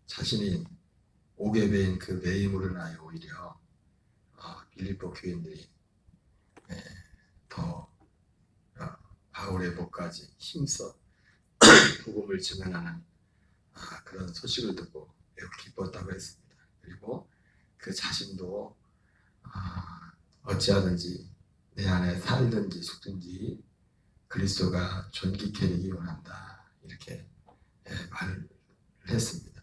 자신이 옥에 그 매임으로 인하여 오히려 빌립보 교인들이 더 바울의 목까지 힘써 복음을 증언하는 그런 소식을 듣고 매우 기뻤다고 했습니다. 그리고 그 자신도 어찌하든지 내 안에 살든지 죽든지 그리스도가 존귀케 되기 원한다, 이렇게 말을 했습니다.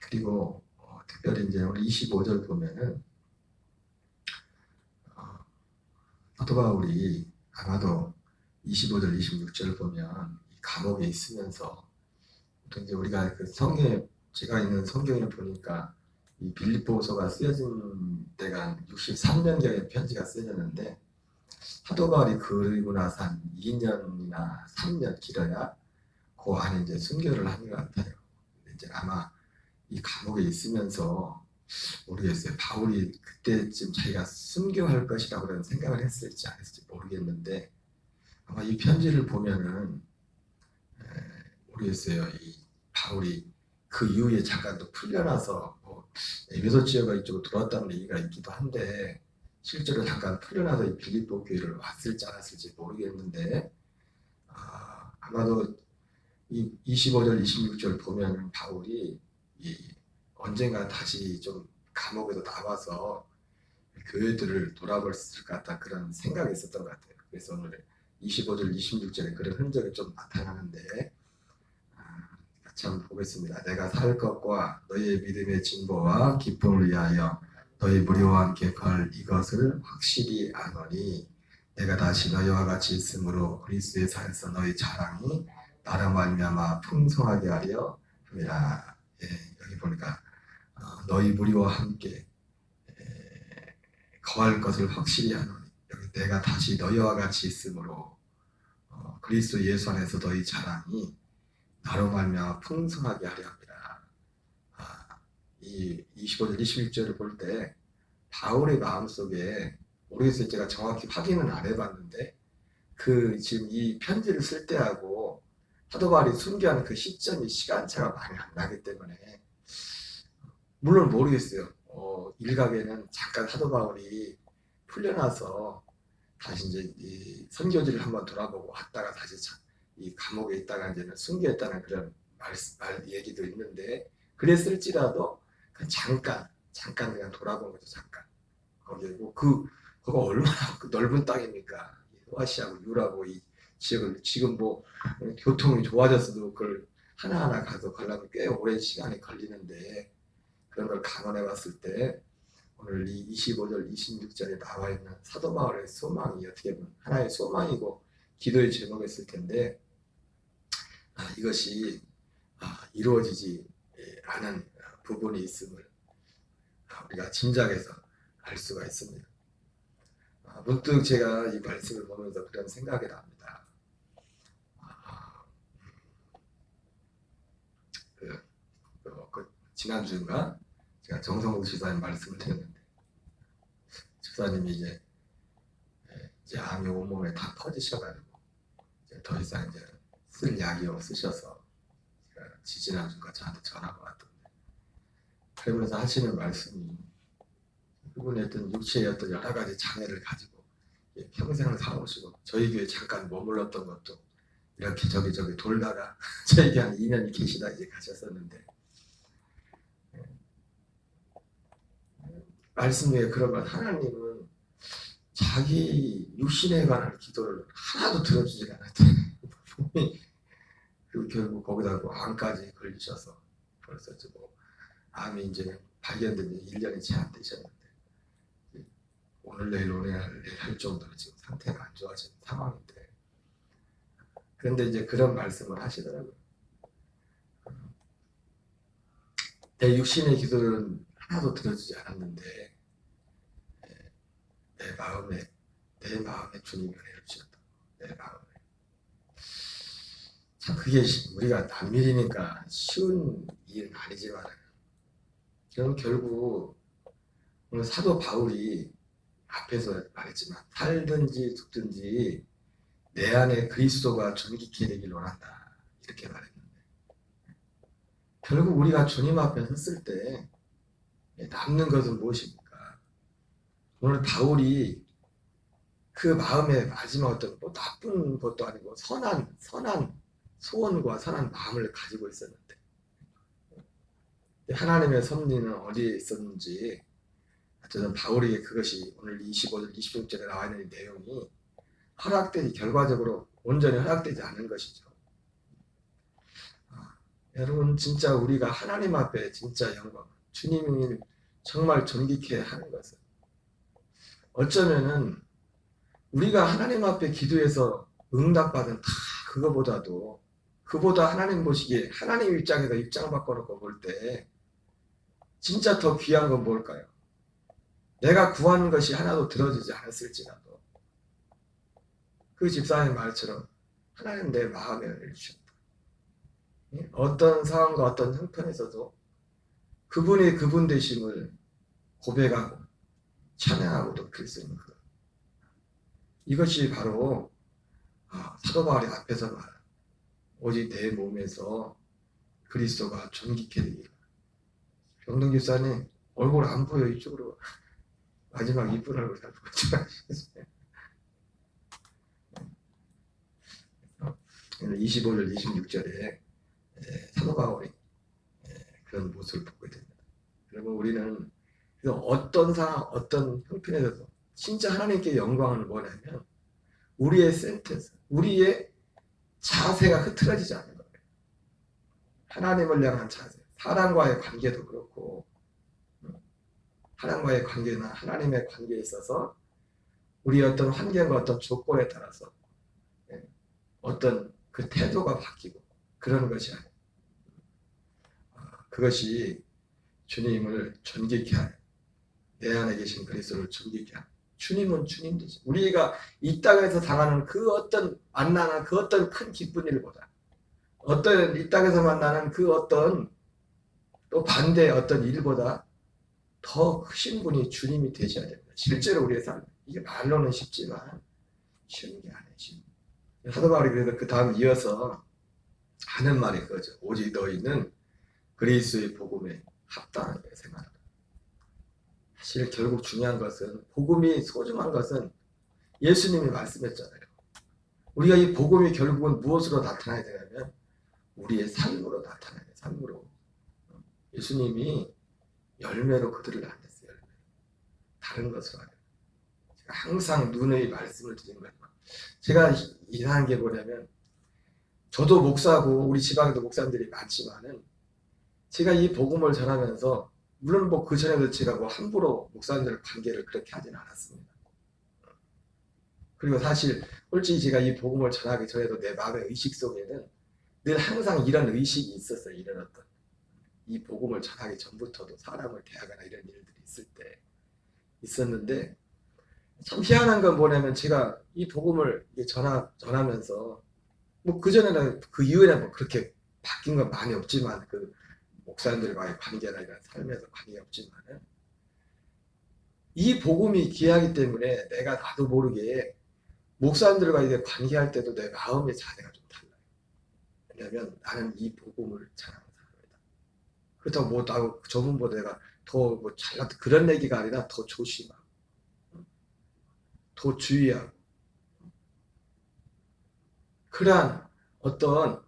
그리고 특별히 이제 우리 25절 보면은 사도 바울이 아마도 25절, 26절 보면 이 감옥에 있으면서 이제 우리가 그 성경에 제가 있는 성경을 보니까 이 빌립보서가 쓰여진 때가 63년경에 편지가 쓰여졌는데 사도 바울이 그리고 나서 한 2년이나 3년 길어야 그 안에 이제 순교를 한 것 같아요. 이제 아마 이 감옥에 있으면서 모르겠어요. 바울이 그때쯤 자기가 순교할 것이라고 그런 생각을 했을지 안 했을지 모르겠는데 아마 이 편지를 보면은 모르겠어요. 이 바울이 그 이후에 잠깐 또 풀려나서 에베소 지역가 이쪽으로 들어왔다는 얘기가 있기도 한데 실제로 잠깐 풀려나서 이 빌립보 교회를 왔을지 안 왔을지 모르겠는데 아마도 이 25절, 26절 보면 바울이 언젠가 다시 좀 감옥에서 나와서 교회들을 돌아볼 것 같다, 그런 생각이 있었던 것 같아요. 그래서 오늘 25절, 26절에 그런 흔적이 좀 나타나는데 같이 한번 보겠습니다. 내가 살 것과 너희의 믿음의 진보와 기쁨을 위하여 너희 무리와 함께 걸 이것을 확실히 아노니 내가 다시 너희와 같이 있으므로 그리스도의 사에서 너희 자랑이 나로 말미암아 풍성하게 하려 함이라. 여기 보니까 너희 무리와 함께 거할 것을 확실히 하노니, 여기 내가 다시 너희와 같이 있으므로 그리스도 예수 안에서 너희 자랑이 나로 말미암아 풍성하게 하려 합니다. 이 25절, 26절을 볼 때 바울의 마음속에 모르겠어요. 제가 정확히 확인은 안 해봤는데 그 지금 이 편지를 쓸 때하고 사도 바울이 순교하는 그 시점이 시간차가 많이 안 나기 때문에 물론 모르겠어요. 일각에는 잠깐 사도 바울이 풀려나서 다시 이제 이 선교지를 한번 돌아보고 왔다가 다시 이 감옥에 있다가 이제는 순교했다는 그런 말 얘기도 있는데 그랬을지라도 그냥 잠깐 그냥 돌아본 거죠. 잠깐 거기고 그거 얼마나 넓은 땅입니까? 호아시아고 유라고 이 지역을 지금 뭐 교통이 좋아졌어도 그걸 하나하나 가서 가려면 꽤 오랜 시간이 걸리는데 그런 걸 감안해 봤을 때 오늘 이 25절, 26절에 나와 있는 사도 바울의 소망이 어떻게 보면 하나의 소망이고 기도의 제목이었을 텐데 이것이 이루어지지 않은 부분이 있음을 우리가 짐작해서 알 수가 있습니다. 문득 제가 이 말씀을 보면서 그런 생각이 납니다. 지난주인가 제가 정성욱 지사님 말씀을 드렸는데 지사님이 이제 암이 온몸에 다 퍼지셔가지고 이제 더 이상 이제 쓸 약이 없으셔서 제가 지지난주가 저한테 전화가 왔던데 그러면서 하시는 말씀이 그분의 어떤 육체의 어떤 여러 가지 장애를 가지고 평생을 살아오시고 저희 교회 잠깐 머물렀던 것도 이렇게 저기 돌다가 저희 교회 한 2년 계시다 이제 가셨었는데 말씀 중에 그런 말, 하나님은 자기 육신에 관한 기도를 하나도 들어주지 않았대요. 그리고 결국 거기다 암까지 걸리셔서 벌써 암이 이제 발견된 지 1년이 채 안 되셨는데 오늘 내일 할 정도로 지금 상태가 안 좋아진 상황인데 그런데 이제 그런 말씀을 하시더라고요. 내 육신의 기도는 하나도 들어주지 않았는데 내 마음에 주님이 은혜를 주셨다. 내 마음에. 참 그게 우리가 남일이니까 쉬운 일은 아니지만 그럼 결국 오늘 사도 바울이 앞에서 말했지만 살든지 죽든지 내 안에 그리스도가 존귀케 되길 원한다 이렇게 말했는데 결국 우리가 주님 앞에 섰을 때 남는 것은 무엇입니까? 오늘 바울이 그 마음의 마지막 어떤 뭐 나쁜 것도 아니고 선한 소원과 선한 마음을 가지고 있었는데 하나님의 섭리는 어디에 있었는지 저는 바울에게 그것이 오늘 25절, 26절에 나와 있는 이 내용이 결과적으로 온전히 허락되지 않은 것이죠. 여러분 진짜 우리가 하나님 앞에 진짜 영광, 주님이 정말 존귀케 하는 것은 어쩌면은 우리가 하나님 앞에 기도해서 응답받은 다 그거보다도 그보다 하나님 보시기에 하나님 입장에서 입장 바꿔놓고 볼 때 진짜 더 귀한 건 뭘까요? 내가 구하는 것이 하나도 들어지지 않았을지라도 그 집사의 말처럼 하나님 내 마음에 은혜를 주셨다. 어떤 상황과 어떤 형편에서도 그분이 그분 되심을 고백하고 찬양하고 높일 수 있는 것. 이것이 바로 사도 바울이 앞에서 말한 오직 내 몸에서 그리스도가 존귀케 되기를. 병동 집사님 얼굴 안 보여. 이쪽으로 마지막 이쁜 얼굴 잘 보지 마시겠어요. 25절 26절에 사도 바울이 그런 모습을 보게 됩니다. 그러면 우리는 어떤 상황 어떤 형편에서도 진짜 하나님께 영광을 원하면 우리의 센터에서 우리의 자세가 흐트러지지 않는 거예요. 하나님을 향한 자세, 사람과의 관계도 그렇고 하나님과의 관계나 하나님의 관계에 있어서 우리 어떤 환경과 어떤 조건에 따라서 어떤 그 태도가 바뀌고 그러는 것이 아니에요. 그것이 주님을 존귀케 하는 내 안에 계신 그리스도를 존귀케 하는 주님은 주님이지. 우리가 이 땅에서 당하는 그 어떤 만나는 그 어떤 큰 기쁜 일보다 어떤 이 땅에서 만나는 그 어떤 또 반대의 어떤 일보다 더 크신 분이 주님이 되셔야 됩니다. 실제로 우리의 삶 이게 말로는 쉽지만 쉬운 게 아니지. 사도 바울이 그래서 그 다음 이어서 하는 말이 그거죠. 오직 너희는 그리스도의 복음에 합당하게 생각하라. 사실 결국 중요한 것은 복음이 소중한 것은 예수님이 말씀했잖아요. 우리가 이 복음이 결국은 무엇으로 나타나야 되냐면 우리의 삶으로 나타나야 돼요. 삶으로. 예수님이 열매로 그들을 낳았어요. 열매. 다른 것으로 아니에요. 제가 항상 누누이 말씀을 드리는 거예요. 제가 이상한 게 뭐냐면 저도 목사고 우리 지방에도 목사님들이 많지만은 제가 이 복음을 전하면서 물론 뭐 그 전에도 제가 뭐 함부로 목사님들 관계를 그렇게 하지는 않았습니다. 그리고 사실 솔직히 제가 이 복음을 전하기 전에도 내 마음의 의식 속에는 늘 항상 이런 의식이 있었어요. 이런 어떤 이 복음을 전하기 전부터도 사람을 대하거나 이런 일들이 있을 때 있었는데 참 희한한 건 뭐냐면 제가 이 복음을 전하면서 뭐 그전에는 그 이후에는 뭐 그렇게 바뀐 건 많이 없지만 그 목사님들과의 관계나 이런 삶에서 관계 없지만은 이 복음이 귀하기 때문에 내가 나도 모르게 목사님들과 이제 관계할 때도 내 마음의 자세가 좀 달라요. 왜냐하면 나는 이 복음을 전하는 사람이다. 그렇다고 뭐 나도 저분보다 내가 더 뭐 잘났다 그런 얘기가 아니라 더 조심하고 더 주의하고 그러한 어떤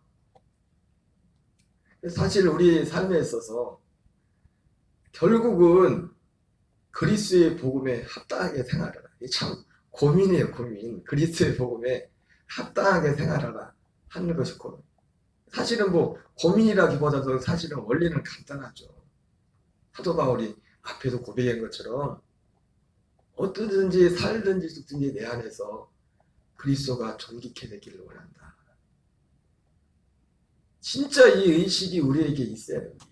사실 우리 삶에 있어서 결국은 그리스도의 복음에 합당하게 생활하라. 이게 참 고민이에요. 고민. 그리스도의 복음에 합당하게 생활하라 하는 것이 고민. 사실은 뭐 고민이라기보다도 사실은 원리는 간단하죠. 사도 바울이 앞에서 고백한 것처럼 어떠든지 살든지 죽든지 내 안에서 그리스도가 존귀케 되기를 원한다. 진짜 이 의식이 우리에게 있어야 됩니다.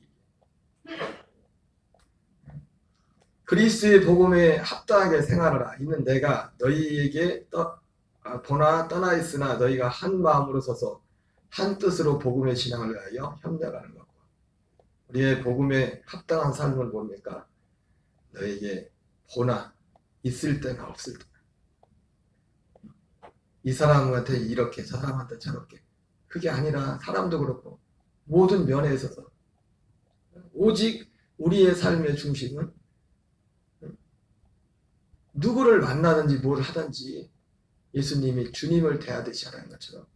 그리스도의 복음에 합당하게 생활하라. 이는 내가 너희에게 보나 떠나 있으나 너희가 한 마음으로 서서 한 뜻으로 복음의 신앙을 위하여 협력하는 것과 우리의 복음에 합당한 삶은 뭡니까? 너에게 보나 있을 때나 없을 때나 이 사람한테 이렇게 저 사람한테 저렇게 그게 아니라 사람도 그렇고 모든 면에 있어서 오직 우리의 삶의 중심은 누구를 만나든지 뭘 하든지 예수님이 주님을 대하듯이 하라는 것처럼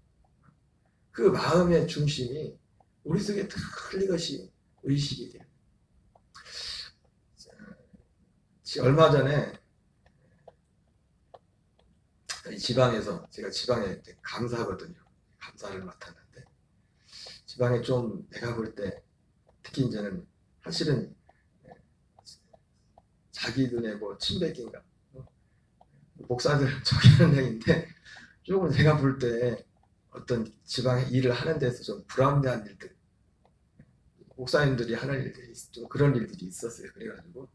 그 마음의 중심이 우리 속에 틀린 것이 의식이 돼요. 얼마 전에 지방에서, 제가 지방에 감사하거든요. 감사를 맡았는데 지방에 좀 내가 볼 때 특히 이제는 사실은 자기 눈에 뭐 친백인가 목사들 저기 하는 얘기인데 조금 제가 볼 때 어떤 지방에 일을 하는 데서 좀 불합리한 일들, 목사님들이 하는 일들이 좀 그런 일들이 있었어요. 그래가지고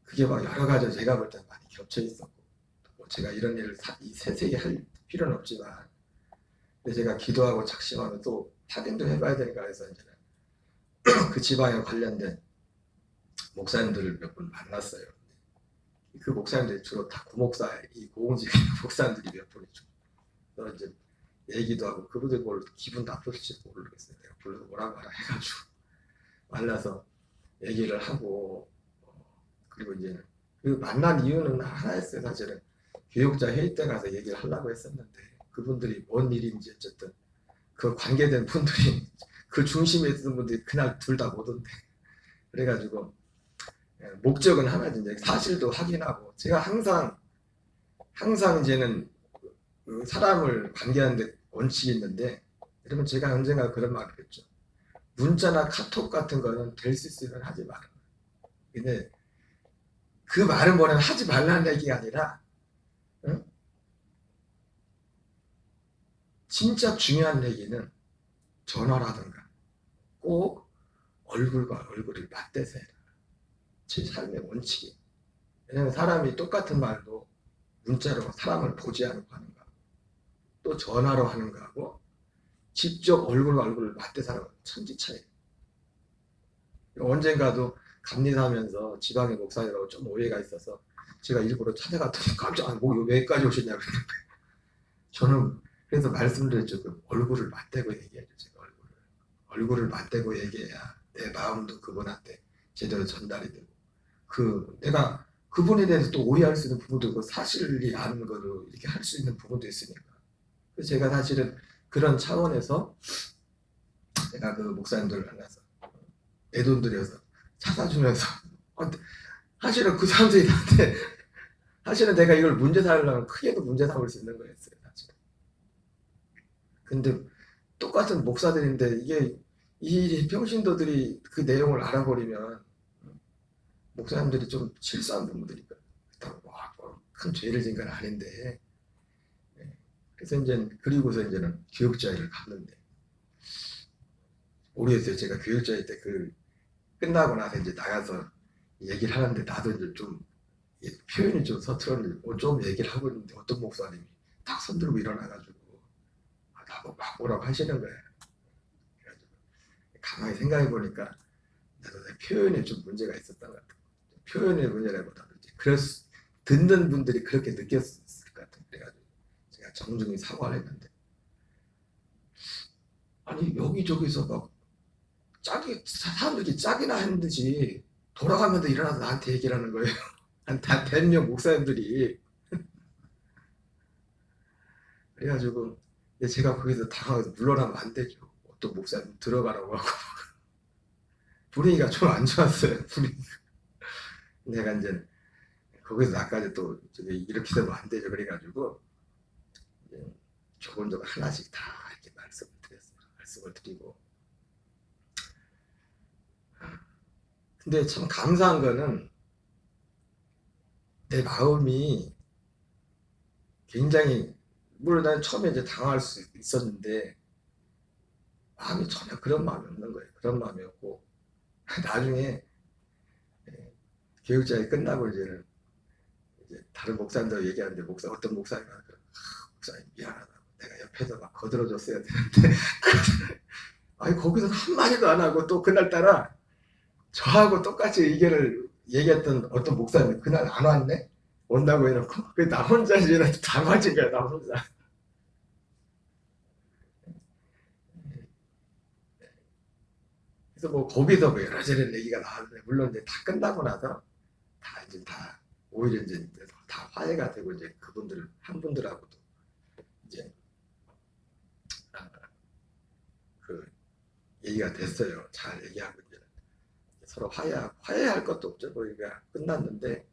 그게 막 여러 가지 제가 볼 때 많이 겹쳐 있었고, 뭐 제가 이런 일을 세세히 할 필요는 없지만, 근데 제가 기도하고 작심하면 또 확인도 해봐야 되니까 해서 이제는 그 지방에 관련된 목사님들을 몇 분 만났어요. 그 목사님들이 주로 다 구목사, 이 고공직 목사님들이 몇 분이죠. 그래서 이제 얘기도 하고 그분들 뭘 기분 나쁠지 모르겠어요. 내가 불러서 뭐라고 하라 해가지고 만나서 얘기를 하고, 그리고 이제 그 만난 이유는 하나였어요. 사실은 교육자 회의 때 가서 얘기를 하려고 했었는데 그분들이 뭔 일인지 어쨌든 그 관계된 분들이 그 중심에 있던 분들이 그날 둘 다 못 온대. 그래가지고 목적은 하나지, 이제 사실도 확인하고, 제가 항상 이제는 사람을 관계하는데 원칙이 있는데, 여러분 제가 언젠가 그런 말을 했죠. 문자나 카톡 같은 거는 될 수 있으면 하지 마라. 근데 그 말은 뭐냐면 하지 말라는 얘기가 아니라, 응? 진짜 중요한 얘기는 전화라든가 꼭 얼굴과 얼굴을 맞대서 해라. 제 삶의 원칙이. 왜냐면 사람이 똑같은 말도 문자로 사람을 보지 않고 하는 거하고 또 전화로 하는 거하고 직접 얼굴과 얼굴을 맞대서 하는 건 천지 차이. 언젠가도 감리사하면서 지방의 목사님하고 좀 오해가 있어서 제가 일부러 찾아갔더니 깜짝 뭐 여기까지 오셨냐고. 저는 그래서 말씀드렸죠. 그 얼굴을 맞대고 얘기해야죠. 제가 얼굴을 맞대고 얘기해야 내 마음도 그분한테 제대로 전달이 되고, 내가 그분에 대해서 또 오해할 수 있는 부분도 있고 사실이 아는 거로 이렇게 할 수 있는 부분도 있으니까. 그래서 제가 사실은 그런 차원에서 내가 그 목사님들을 만나서 내 돈 들여서 찾아주면서 사실은 그 사람들이 나한테 사실은 내가 이걸 문제 삼으려면 크게도 문제 삼을 수 있는 거였어요. 사실은. 근데 똑같은 목사들인데 이 평신도들이 그 내용을 알아버리면 목사님들이 좀 실수한 부분들이 그렇다고 큰 죄를 진 건 아닌데, 그래서 이제 그리고서 이제는 교육자회를 갔는데 모르겠어요. 제가 교육자회 때 끝나고 나서 이제 나가서 얘기를 하는데 나도 이제 좀 표현이 좀 서툴었는데 좀 얘기를 하고 있는데 어떤 목사님이 딱 손들고 일어나가지고 나보고 막 뭐라고 하시는 거예요. 그래가지고 가만히 생각해 보니까 나도 내 표현에 좀 문제가 있었던 것 같아요. 표현의 문제라기보다도 이제 듣는 분들이 그렇게 느꼈을 것 같아요. 그래가지고 제가 정중히 사과를 했는데, 아니 여기저기서 막 사람들이 짝이나 하는 듯이 돌아가면서 일어나서 나한테 얘기를 하는 거예요. 다 대명 목사님들이. 그래가지고 제가 거기서 당황해서 물러나면 안 되죠. 어떤 목사님 들어가라고 하고 분위기가 좀 안 좋았어요. 분위기가. 내가 이제 거기서 나까지 또 이렇게 되면 안 되죠. 그래가지고 조금 하나씩 다 이렇게 말씀을 드렸어요. 말씀을 드리고. 근데 참 감사한 거는 내 마음이 굉장히, 물론 난 처음에 이제 당할 수 있었는데 마음이 전혀 그런 마음이 없는 거예요. 그런 마음이 없고 나중에 교육자회 끝나고 이제 다른 목사님들 얘기하는데 어떤 목사님한테 목사님 미안하다. 내가 옆에서 막 거들어줬어야 되는데 아니 거기서 한마디도 안 하고 또 그날따라 저하고 똑같이 의견을 얘기했던 어떤 목사님 그날 안 왔네? 온다고 해놓고 나 혼자 이제 다 맞은 거야. 나 혼자. 그래서 뭐 거기서 뭐 여러저런 얘기가 나왔는데, 물론 이제 다 끝나고 나서 다 오히려 이제 다 화해가 되고, 이제 그분들 한 분들하고도 이제 그 얘기가 됐어요. 잘 얘기하고 이제 서로 화해할 것도 없죠. 거기가 끝났는데,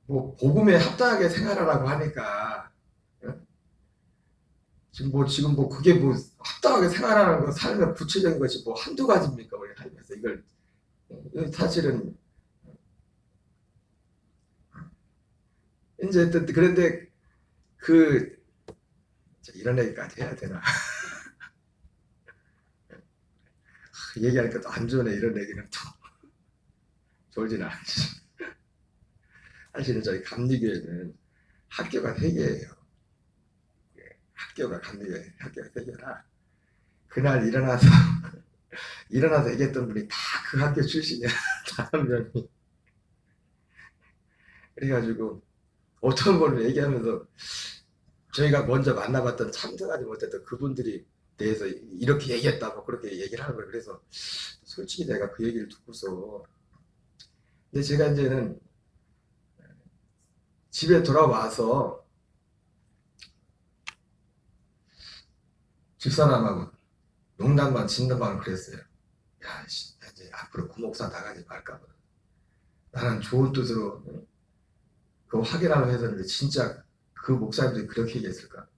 뭐 복음에 합당하게 생활하라고 하니까, 지금 뭐 그게 뭐 합당하게 생활하는 거, 삶의 구체적인 것이 뭐 한두 가지입니까 우리 살면서. 이걸 사실은 이제 그런데 이런 얘기까지 해야 되나? 얘기하니까 또 안 좋네. 이런 얘기는 또 좋진 않지. 사실은 저희 감리교회는 학교가 3개예요. 학교가 감리교회 학교가 3개라, 그날 일어나서 얘기했던 분이 다 그 학교 출신이야. 5명이. 그래가지고 어떤 분을 얘기하면서, 저희가 먼저 만나봤던 참석하지 못했던 그분들이 대해서 이렇게 얘기했다고 그렇게 얘기를 하는 거예요. 그래서 솔직히 내가 그 얘기를 듣고서, 근데 제가 이제는 집에 돌아와서 집사람하고 농담만 진담만 그랬어요. 야, 이제 앞으로 구목사 나가지 말까 봐. 나는 좋은 뜻으로 그거 확인하려고 했었는데, 진짜 그 목사님들이 그렇게 얘기했을까?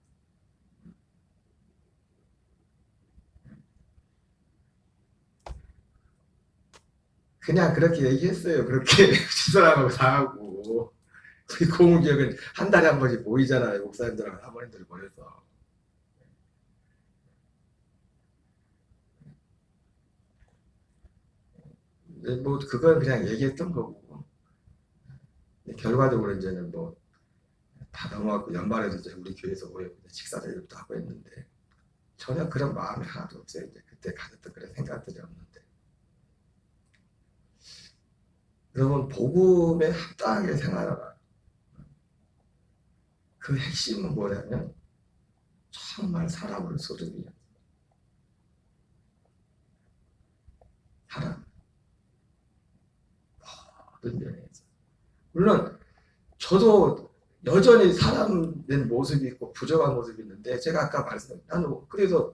그냥 그렇게 얘기했어요. 그렇게 집사람하고 나하고. 우리 공무기억은 한 달에 한 번씩 모이잖아요. 목사님들하고 사모님들 모여서. 뭐 그건 그냥 얘기했던 거고, 결과적으로 이제는 뭐 다 넘어갔고, 연말에도 이제 우리 교회에서 모여 식사 대접도 하고 했는데, 전혀 그런 마음이 하나도 없어요. 이제 그때 가졌던 그런 생각들이 없는데. 여러분, 복음에 합당하게 생활하라. 그 핵심은 뭐냐면, 정말 사람을 소중히 여기는 사람, 모든 면에서. 물론 저도 여전히 사람 된 모습이 있고 부정한 모습이 있는데, 제가 아까 말씀드린, 나는 그래서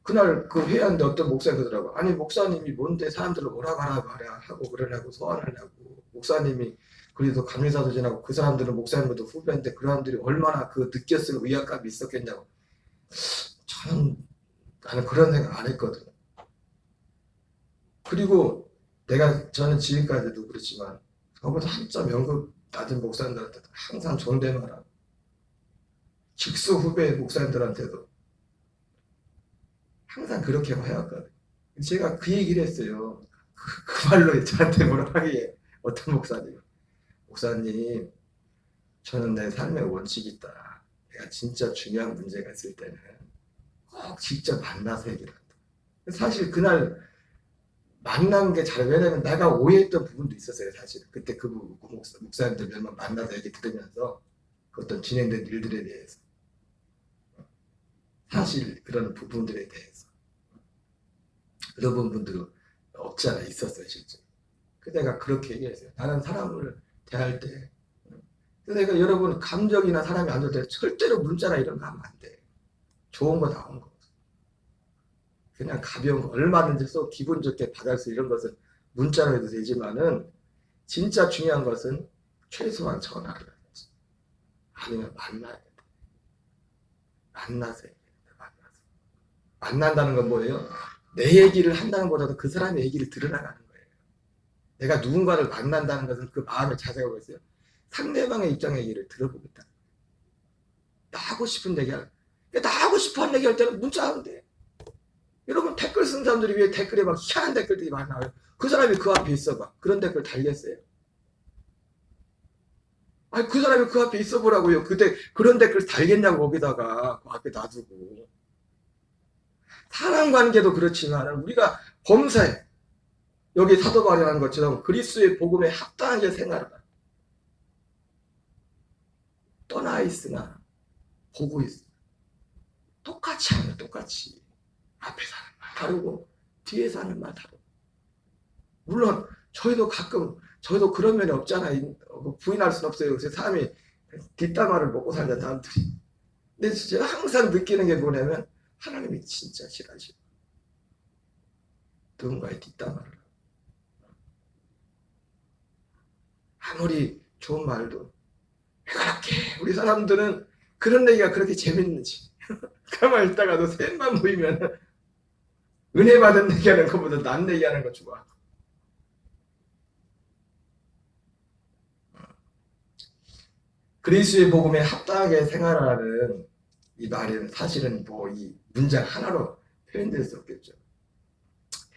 그날 그 회의하는데 어떤 목사님 그러더라고. 아니, 목사님이 뭔데 사람들을 뭐라고 하고 그러냐고, 소환하냐고. 목사님이 그래도 감리사도전하고 그 사람들은 목사님보다 후배인데 그 사람들이 얼마나 그 느꼈을 위압감이 있었겠냐고. 나는 그런 생각 안 했거든. 그리고 저는 지금까지도 그렇지만, 저보다 한점 연급 낮은 목사님들한테도 항상 존댓말하고, 직수 후배 목사님들한테도 항상 그렇게 해왔거든. 제가 그 얘기를 했어요. 그 말로 저한테 뭐라 하기에, 어떤 목사님, 저는 내 삶의 원칙이 있다. 내가 진짜 중요한 문제가 있을 때는 꼭 직접 만나서 얘기를 한다. 사실 그날 만난 게 왜냐면 내가 오해했던 부분도 있었어요. 사실 그때 그 목사님들 몇 명 만나서 얘기 들으면서 그 어떤 진행된 일들에 대해서, 사실 그런 부분들에 대해서 그런 부분들은 없지 않아 있었어요. 실제. 그래서 내가 그렇게 얘기했어요. 나는 사람을 대할 때, 그래서 여러분, 감정이나 사람이 안 좋을 때 절대로 문자나 이런 거 하면 안 돼. 좋은 거 나온 거, 그냥 가벼운 거 얼마든지 써 기분 좋게 받을 수, 이런 것은 문자로 해도 되지만은, 진짜 중요한 것은 최소한 전화를 하지, 아니면 만나야 돼. 만나서 만난다는 건 뭐예요? 내 얘기를 한다는 것보다도 그 사람의 얘기를 들으라는 거예요. 내가 누군가를 만난다는 것은 그 마음의 자세가 뭐였어요? 상대방의 입장의 얘기를 들어보겠다. 나 하고 싶은 얘기 하는 얘기 할 때는 문자 하면 돼. 여러분, 댓글 쓴 사람들이 왜 댓글에 막 희한한 댓글들이 많이 나와요? 그 사람이 그 앞에 있어봐. 그런 댓글 달겠어요? 아니, 그 사람이 그 앞에 있어보라고요. 그런 댓글 달겠냐고, 거기다가 그 앞에 놔두고. 사람 관계도 그렇지만 우리가 범사에, 여기 사도 바울이 하는 것처럼 그리스도의 복음에 합당하게 생활하라. 떠나 있으나 보고 있어. 똑같이 하면 똑같이. 앞에서 하는 말 다르고 뒤에서 하는 말 다르고. 물론 저희도 가끔 저희도 그런 면이 없잖아요. 부인할 수는 없어요. 그래서 사람이 뒷담화를 먹고 살자 사람들이. 근데 진짜 항상 느끼는 게 뭐냐면 하나님이 진짜 싫어하시고 누군가의 뒷담화를 아무리 좋은 말도 왜 그렇게 우리 사람들은 그런 얘기가 그렇게 재밌는지 가만히 있다가도 셋만 모이면 은혜 받은 얘기하는 것보다 난 얘기하는 거 좋아. 그리스도의 복음에 합당하게 생활하는 이 말은 사실은 뭐 이 문장 하나로 표현될 수 없겠죠.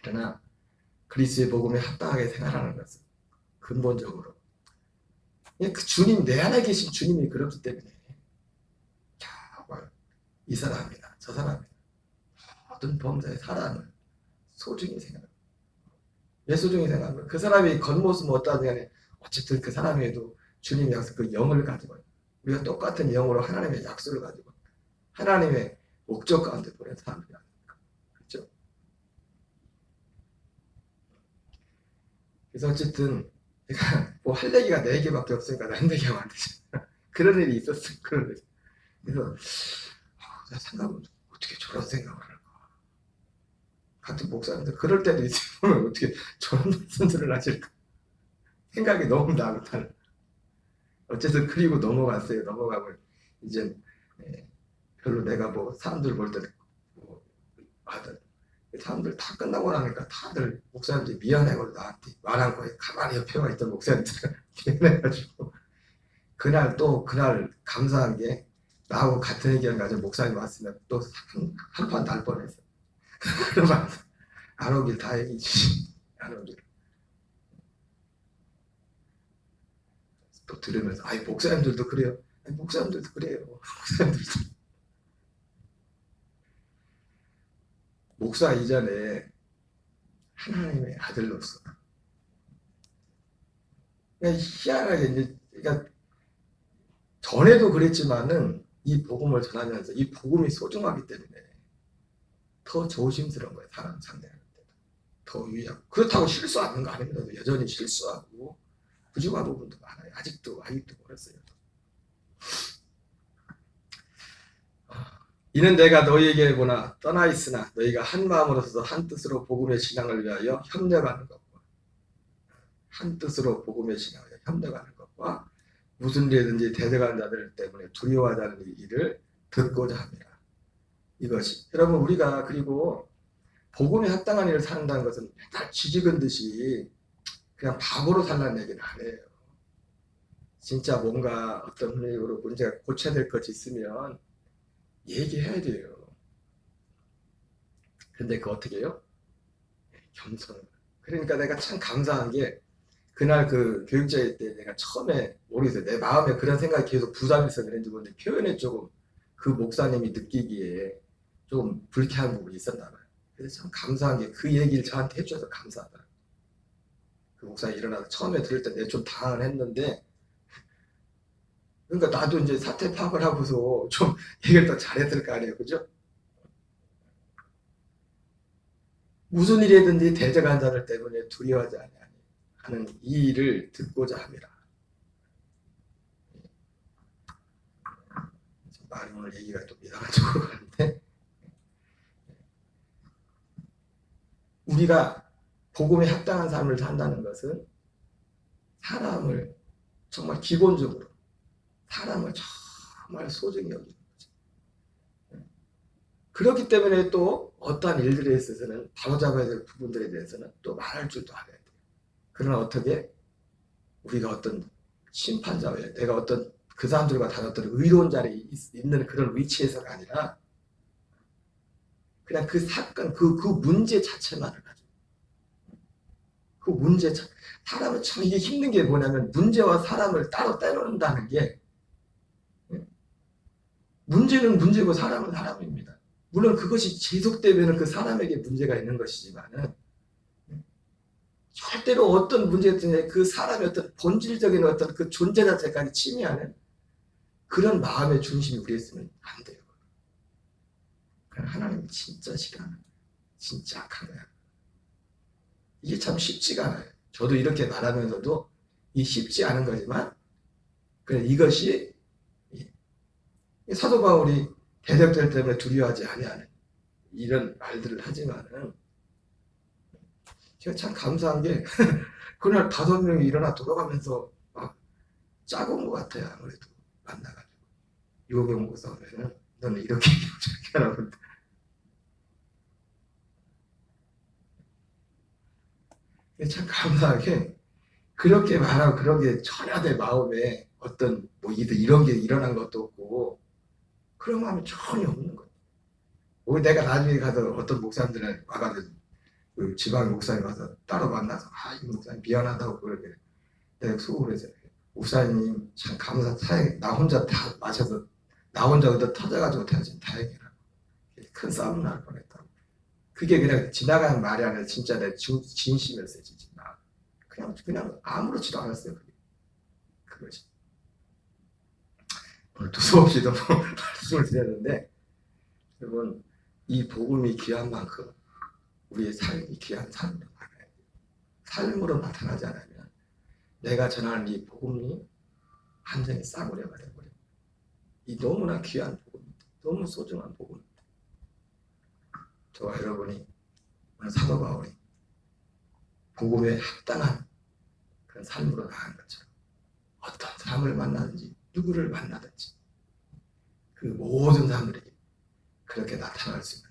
그러나 그리스도의 복음에 합당하게 생활하는 것은 근본적으로 그 주님 내 안에 계신 주님이 그렇기 때문에 이 사람이나 저 사람이나 모든 범자의 사람을 소중히 생각합니다. 왜 소중히 생각하면 그 사람이 겉모습은 어떠하든 간에 어쨌든 그 사람에도 주님의 약속 그 영을 가지고 우리가 똑같은 영으로 하나님의 약속을 가지고 하나님의 목적 가운데 보낸 사람들이 아닙니까? 그렇죠? 그래서 어쨌든 내가 뭐 할 얘기가 4개밖에 없으니까 난 얘기하면 안 되지. 그런 일이 있었어요. 그런 일. 그래서 내가 생각하면 어떻게 저런 생각을 할까? 같은 목사님들 그럴 때도 있으면 어떻게 저런 말씀들을 하실까? 생각이 너무 나고 타는. 어쨌든 그리고 넘어갔어요. 넘어가면 이제 별로 내가 뭐 사람들 볼 때 뭐 하든 사람들 다 끝나고 나니까 다들 목사님들이 미안해가지고 나한테 말한 거에 가만히 옆에 와 있던 목사님들은 미안해가지고 그날 감사한 게 나하고 같은 의견 가지고 목사님 왔으면 또 한판 날 뻔했어. 그러면 안 오길 다행이지. 안 오길. 또 들으면서 아이 목사님들도 그래요. 아니, 목사님들도 그래요. 목사님들도. 목사 이전에 하나님의 아들로서 그냥 희한하게 이제 그러니까 전에도 그랬지만은 이 복음을 전하면서 이 복음이 소중하기 때문에 더 조심스러운 거예요. 사람 상대할 때도 더 유의하고 그렇다고 실수하는 거 아닙니다. 여전히 실수하고 부족한 부분도 많아요. 아직도 그랬어요. 이는 내가 너희에게 보나 떠나 있으나 너희가 한 마음으로서 한 뜻으로 복음의 신앙을 위하여 협력하는 것과 한 뜻으로 복음의 신앙을 위하여 협력하는 것과 무슨 일이든지 대적하는 자들 때문에 두려워하지 않는 일을 듣고자 합니다. 이것이 여러분 우리가 그리고 복음에 합당한 일을 사는다는 것은 맨날 쥐죽은 듯이 그냥 바보로 살라는 얘기는 아니에요. 진짜 뭔가 어떤 분야로 문제가 고쳐야 될 것이 있으면 얘기해야 돼요. 근데 그 어떻게 해요? 겸손을. 그러니까 내가 참 감사한 게 그날 그 교육자회 때 내가 처음에 모르겠어요. 내 마음에 그런 생각이 계속 부담이 있어 그랬는지 모르는데 표현에 조금 그 목사님이 느끼기에 좀 불쾌한 부분이 있었나 봐요. 그래서 참 감사한 게 그 얘기를 저한테 해줘서 감사하다. 그 목사님이 일어나서 처음에 들을 때 내가 좀 당황을 했는데 그러니까 나도 이제 사태 파악을 하고서 좀 얘기를 더 잘했을 거 아니에요. 그죠? 무슨 일이든지 대적한 자들 때문에 두려워하지 하는 이 일을 듣고자 합니다. 말이 오늘 얘기가 좀 이상한 쪽으로 가는데 우리가 복음에 합당한 삶을 산다는 것은 사람을 정말 기본적으로 사람을 정말 소중히 여기는 거죠. 그렇기 때문에 또 어떠한 일들에 있어서는 바로잡아야 될 부분들에 대해서는 또 말할 줄도 알아야 돼요. 그러나 어떻게 우리가 어떤 심판자에 내가 어떤 그 사람들과 다른 어떤 의로운 자리에 있는 그런 위치에서가 아니라 그냥 그 사건, 그 문제 자체만을 가지고 그 문제 사람은 참 이게 힘든 게 뭐냐면 문제와 사람을 따로 떼놓는다는 게 문제는 문제고 사람은 사람입니다. 물론 그것이 지속되면 그 사람에게 문제가 있는 것이지만은 절대로 어떤 문제든지 그 사람의 어떤 본질적인 어떤 그 존재 자체까지 침해하는 그런 마음의 중심이 우리에 있으면 안 돼요. 그냥 하나님이 진짜 싫어하는 거예요. 진짜 악한 거야. 이게 참 쉽지가 않아요. 저도 이렇게 말하면서도 이 쉽지 않은 거지만 그래 이것이 이 사도 바울이 대적들 때문에 두려워하지 아니하는 이런 말들을 하지만은 제가 참 감사한 게 그날 5명이 일어나 돌아가면서 막 짜고 온 것 같아요. 아무래도 만나가지고 유호경 목사는 너는 이렇게 저렇게 하라고 참 감사하게 그렇게 말하고 그런 게 전혀 내 마음에 어떤 뭐 이런 게 일어난 것도 없고 그런 마음이 전혀 없는 거예요. 오히려 내가 나중에 가서 어떤 목사님들한테 와가지고 그 지방 목사님 와서 따로 만나서 이 목사님 미안하다고 그러게 내가 속으로 해서 목사님 참 감사 나 혼자 다 마셔서 나 혼자 얻어 터져가지고 대신 다행이라고 큰 싸움 날 뻔했다고. 그게 그냥 지나가는 말이 아니라 진짜 내 진심이었어요. 진짜 그냥 아무렇지도 않았어요. 그것이 오늘 두서없이 너무 말씀을 드렸는데 여러분 이 복음이 귀한 만큼 우리의 삶이 귀한 삶으로 나가야 돼요. 삶으로 나타나지 않으면 내가 전하는 이 복음이 한정에 싸구려가 되어버려요. 이 너무나 귀한 복음입니다. 너무 소중한 복음입니다. 저와 여러분이 오늘 사도 바울이 복음에 합당한 그런 삶으로 나간 것처럼 어떤 사람을 만나든지 누구를 만나든지 그 모든 사람들에게 그렇게 나타날 수 있는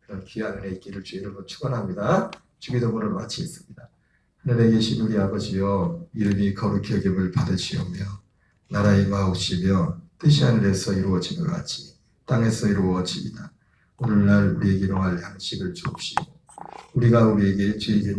그런 귀한 은혜 있기를 주 이름으로 축원합니다. 주기도문을 마치겠습니다. 하늘에 계신 우리 아버지여 이름이 거룩히 여김을 받으시오며 나라의 마옵시며 뜻이 하늘에서 이루어진 것 같이 땅에서 이루어지이다. 오늘날 우리에게 일용할 양식을 주옵시고 우리가 우리에게 죄진